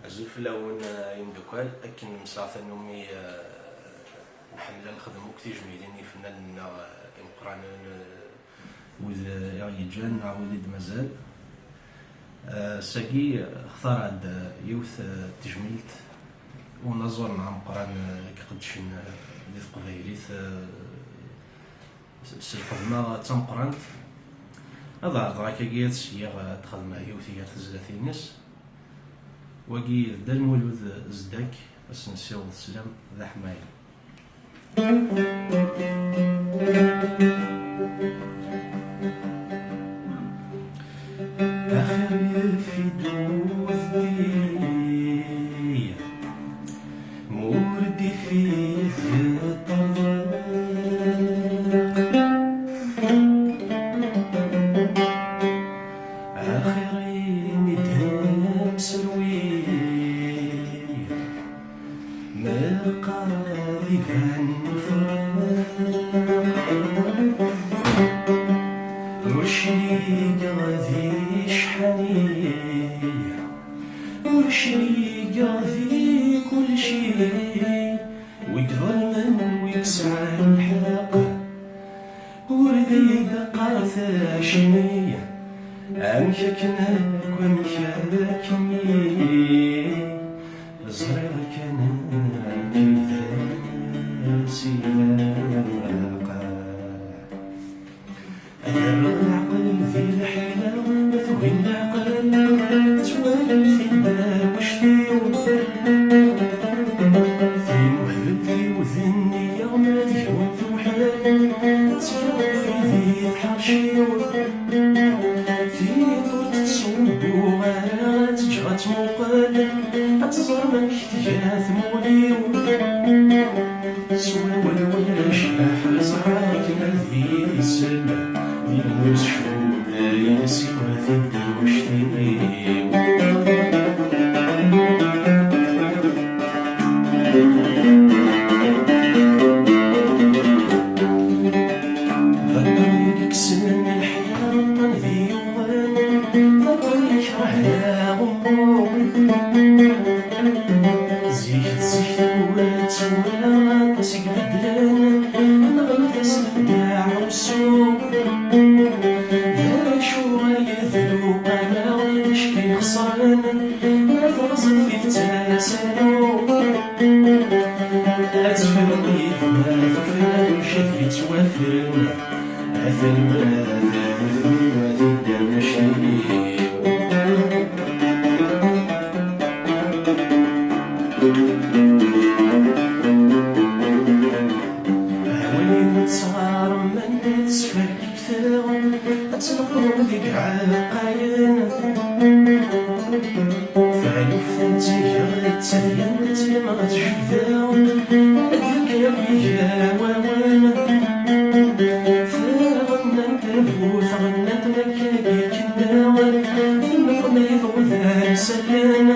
عزوز فلاون يمدوكال أكن مساعة نومي نحمل نخدم كتير جميلين فنان يمقران وذ يجان وذ مازال ساقي اختار عند يوث تجميلت ونظر مع مقران كقدشن ديال قبايليت الخدمة تمقرانت هذا عرض كاكيات سياغ تخدم يوثيات الزلاتينيس وكي دا المولود زداك اسنسيو السلام ذا حمايل آخر يفيدو ذدي موردي فيه الطرق آخرين يدهم سلوي مقاري وشريك غادي شحنية وشريك غادي كل شي ويقظل من ويسعى الحق وردي قارث شنية أمككناك ومكاكني زرير كان كذا سياقا أدرغ العقل ذي الحيلة مثوي العقل توالي في الدار وشتيو في مهبل ذي وذني يغمد يوم وحال تفرق في ذي الحرشيو في دوت تصوب وغارات جغت موقال أتزر من احتياث موليو سوى والولاش حزعاك نذي السلة ذي المسشوب ينسي وذي الدوشتيو ذكريك كسن الحياة رطن ذي يوغان ذكريك رهلا غمو زيت ولات ولا قاسك بدلان نغيث السفداع والسوق ذا شو غيثلو انا واش كيخسرن نفرزن في فتاسانو أتفرقي ما تفرق شذي توافرن أثر ما ذا الدرمشي هولي صار من تسفك كثير أتنقر ذيك عالقاين فعلو فنتي غير تثيان تلما تشفداون أدلك يا بيا واوان فغنى كربو فغنى تمكاكي كناوان ثم يضو ذا سلان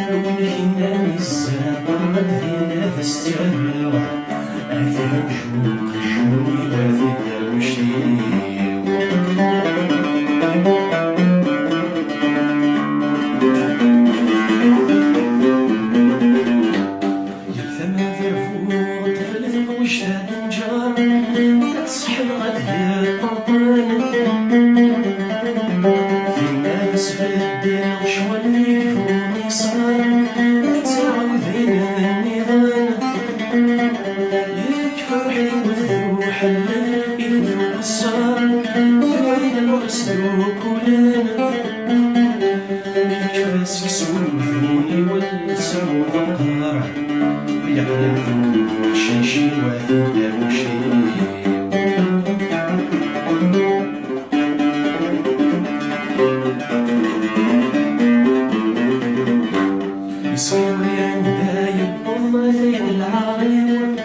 ولكن الزمان ذينا فاستعملوا أثر جوق جوني وذي الدروشيو يلثم ذا فوق طفل ذق وجهاد نجار تسحل غدها الطنطان في الناس في الدين غشوة اللي يفوني صار تعوذين النظام يكفر حين وذو حلل يفوت الصار ذوين الوسلوك ولنا يكفر سكسون وذوني والسمو ضمقار ويعلم ذو شنشي وذو دروشي يصير يندايب والله ذين العاير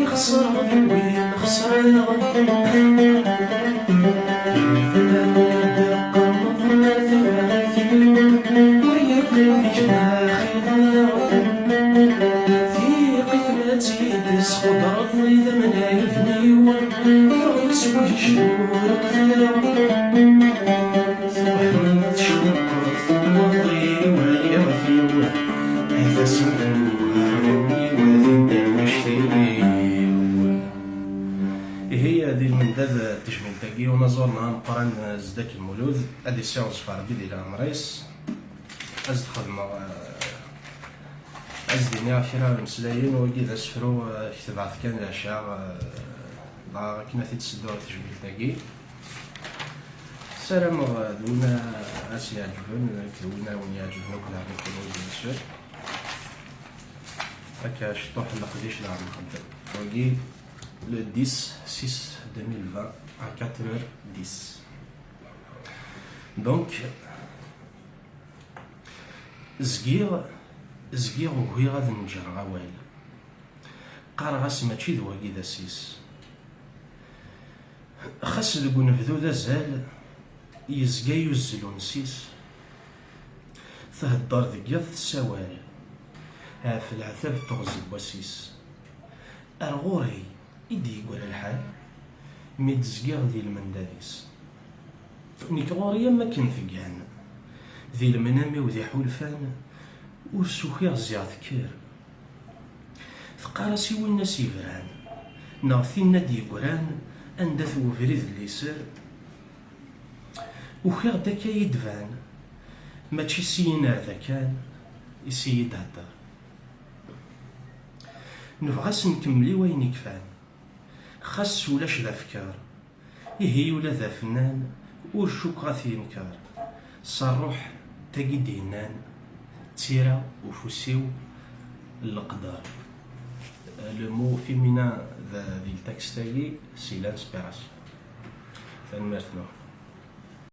يخسر وين خسر دقة مضمة ثلاثين ويبقى بجناخي في قفلتي دس خضر إذا من يفني فوق وجهور كثير ثم شكر وضي واليوم زداك المولود هادي سيونس في ربي ديال عمريس ازد خدمة ديني كرا المسلايين وكي ذا سفرو كتبعث كان العشاء كنا تيتسدو تجبيل تاكي السلام دونا اس يعجبن دونا وين يعجبن وكنا نكونو بيان هكا شطوح القديش اللي عم نخدم وكي لو 10 6 2020 à 4h10 دونك زكيغ وهي غادي نجر غوال قارا غاس ماشي دواكي دا سيس خاص لكو نبدو دا زال يزكا يوزلو نسيس تهدر ذكيض السوال في العتاب تغزي بواسيس أرغوري إدي يقول الحال مي تزكيغ ديال المندابيس نيك غوريا ما كنت كان ذي المنامي وذي حولفان ورسوخي غزيع ذكير ثقارسي والناس يفران ناغثينا دي قران أندث وفريد اللي سر وخير داكا يدفان ماشي سينا ذا كان يسيد هدر نبغاس نكملي وين يكفان خاص ولاش ذا فكار يهي ولا ذا فنان ورشوك غاثي ينكار صروح تاقي دينان تيرا وفوسيو القدر لو مو فيمينا ذا التكست تاقي سي لانسبيراسيون.